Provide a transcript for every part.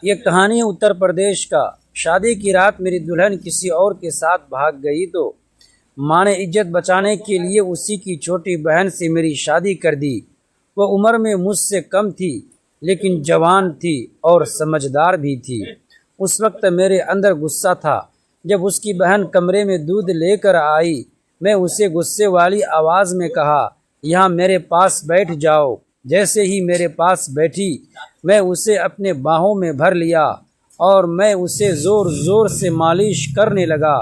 ये कहानी है उत्तर प्रदेश का। शादी की रात मेरी दुल्हन किसी और के साथ भाग गई तो माँ ने इज्जत बचाने के लिए उसी की छोटी बहन से मेरी शादी कर दी। वह उम्र में मुझसे कम थी, लेकिन जवान थी और समझदार भी थी। उस वक्त मेरे अंदर गुस्सा था। जब उसकी बहन कमरे में दूध लेकर आई, मैं उसे गुस्से वाली आवाज़ में कहा, यहाँ मेरे पास बैठ जाओ। जैसे ही मेरे पास बैठी, मैं उसे अपने बाहों में भर लिया और मैं उसे ज़ोर ज़ोर से मालिश करने लगा।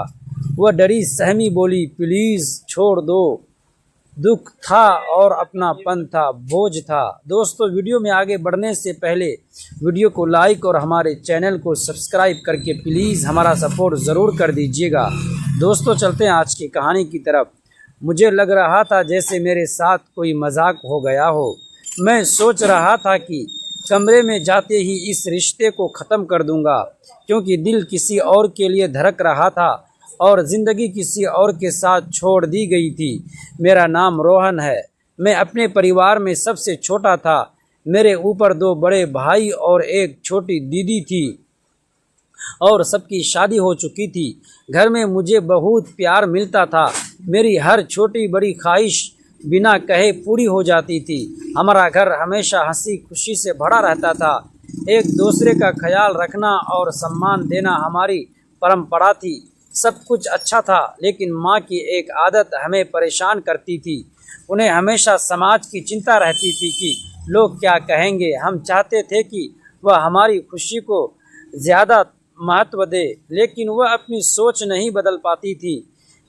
वह डरी सहमी बोली, प्लीज़ छोड़ दो। दुख था और अपनापन था, बोझ था। दोस्तों, वीडियो में आगे बढ़ने से पहले वीडियो को लाइक और हमारे चैनल को सब्सक्राइब करके प्लीज़ हमारा सपोर्ट ज़रूर कर दीजिएगा। दोस्तों, चलते हैं आज की कहानी की तरफ। मुझे लग रहा था जैसे मेरे साथ कोई मजाक हो गया हो। मैं सोच रहा था कि कमरे में जाते ही इस रिश्ते को ख़त्म कर दूंगा, क्योंकि दिल किसी और के लिए धड़क रहा था और ज़िंदगी किसी और के साथ छोड़ दी गई थी। मेरा नाम रोहन है। मैं अपने परिवार में सबसे छोटा था। मेरे ऊपर 2 बड़े भाई और एक छोटी दीदी थी और सबकी शादी हो चुकी थी। घर में मुझे बहुत प्यार मिलता था। मेरी हर छोटी बड़ी ख्वाहिश बिना कहे पूरी हो जाती थी। हमारा घर हमेशा हंसी खुशी से भरा रहता था। एक दूसरे का ख्याल रखना और सम्मान देना हमारी परंपरा थी। सब कुछ अच्छा था, लेकिन माँ की एक आदत हमें परेशान करती थी। उन्हें हमेशा समाज की चिंता रहती थी कि लोग क्या कहेंगे। हम चाहते थे कि वह हमारी खुशी को ज़्यादा महत्व दे, लेकिन वह अपनी सोच नहीं बदल पाती थी।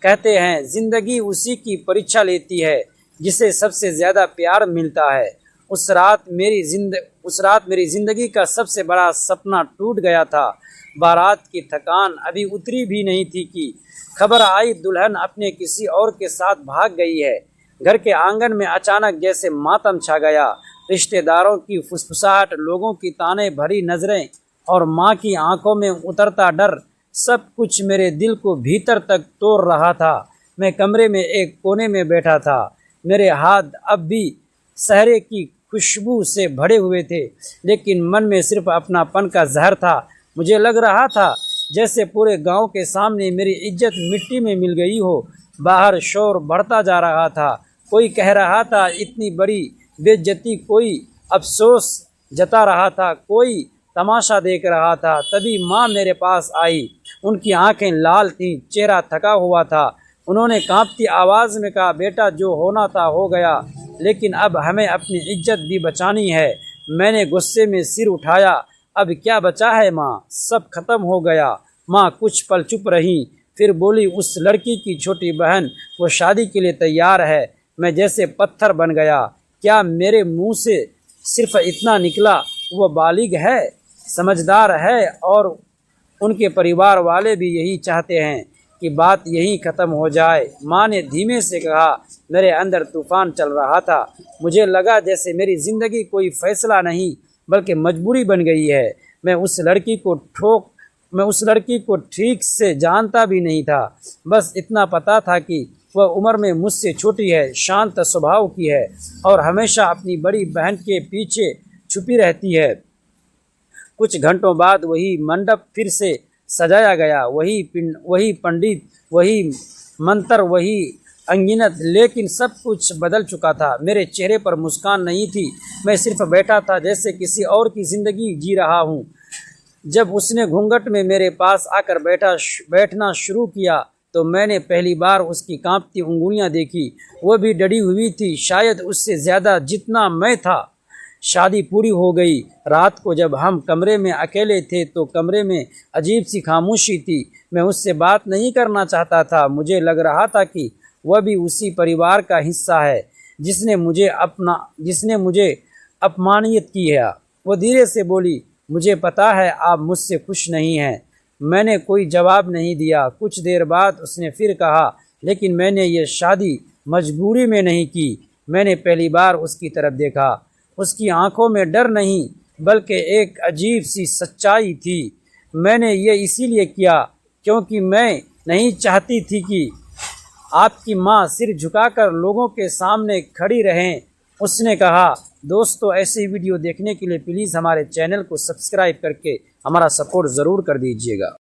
कहते हैं, ज़िंदगी उसी की परीक्षा लेती है जिसे सबसे ज़्यादा प्यार मिलता है। उस रात मेरी ज़िंदगी का सबसे बड़ा सपना टूट गया था। बारात की थकान अभी उतरी भी नहीं थी कि खबर आई, दुल्हन अपने किसी और के साथ भाग गई है। घर के आंगन में अचानक जैसे मातम छा गया। रिश्तेदारों की फुसफुसाहट, लोगों की ताने भरी नज़रें और माँ की आंखों में उतरता डर, सब कुछ मेरे दिल को भीतर तक तोड़ रहा था। मैं कमरे में एक कोने में बैठा था। मेरे हाथ अब भी सहरे की खुशबू से भरे हुए थे, लेकिन मन में सिर्फ अपनापन का जहर था। मुझे लग रहा था जैसे पूरे गांव के सामने मेरी इज्जत मिट्टी में मिल गई हो। बाहर शोर बढ़ता जा रहा था। कोई कह रहा था इतनी बड़ी बेइज्जती, कोई अफसोस जता रहा था, कोई तमाशा देख रहा था। तभी माँ मेरे पास आई। उनकी आंखें लाल थीं, चेहरा थका हुआ था। उन्होंने कांपती आवाज़ में कहा, बेटा, जो होना था हो गया, लेकिन अब हमें अपनी इज्जत भी बचानी है। मैंने गुस्से में सिर उठाया। अब क्या बचा है माँ? सब खत्म हो गया। माँ कुछ पल चुप रही, फिर बोली, उस लड़की की छोटी बहन, वो शादी के लिए तैयार है। मैं जैसे पत्थर बन गया। क्या मेरे मुंह से सिर्फ इतना निकला? वो बालिग है, समझदार है और उनके परिवार वाले भी यही चाहते हैं कि बात यहीं ख़त्म हो जाए। माँ ने धीमे से कहा। मेरे अंदर तूफान चल रहा था। मुझे लगा जैसे मेरी ज़िंदगी कोई फैसला नहीं बल्कि मजबूरी बन गई है। मैं उस लड़की को ठीक से जानता भी नहीं था। बस इतना पता था कि वह उम्र में मुझसे छोटी है, शांत स्वभाव की है और हमेशा अपनी बड़ी बहन के पीछे छुपी रहती है। कुछ घंटों बाद वही मंडप फिर से सजाया गया। वही पंडित, वही मंत्र, वही अंगिनत, लेकिन सब कुछ बदल चुका था। मेरे चेहरे पर मुस्कान नहीं थी। मैं सिर्फ बैठा था, जैसे किसी और की ज़िंदगी जी रहा हूँ। जब उसने घूंघट में मेरे पास आकर बैठना शुरू किया, तो मैंने पहली बार उसकी कांपती उंगलियां देखी। वो भी डरी हुई थी, शायद उससे ज़्यादा जितना मैं था। शादी पूरी हो गई। रात को जब हम कमरे में अकेले थे तो कमरे में अजीब सी खामोशी थी। मैं उससे बात नहीं करना चाहता था। मुझे लग रहा था कि वह भी उसी परिवार का हिस्सा है जिसने मुझे अपमानित किया। वो धीरे से बोली, मुझे पता है आप मुझसे खुश नहीं हैं। मैंने कोई जवाब नहीं दिया। कुछ देर बाद उसने फिर कहा, लेकिन मैंने ये शादी मजबूरी में नहीं की। मैंने पहली बार उसकी तरफ देखा। उसकी आंखों में डर नहीं बल्कि एक अजीब सी सच्चाई थी। मैंने ये इसीलिए किया क्योंकि मैं नहीं चाहती थी कि आपकी माँ सिर झुकाकर लोगों के सामने खड़ी रहें। उसने कहा। दोस्तों, ऐसे वीडियो देखने के लिए प्लीज़ हमारे चैनल को सब्सक्राइब करके हमारा सपोर्ट ज़रूर कर दीजिएगा।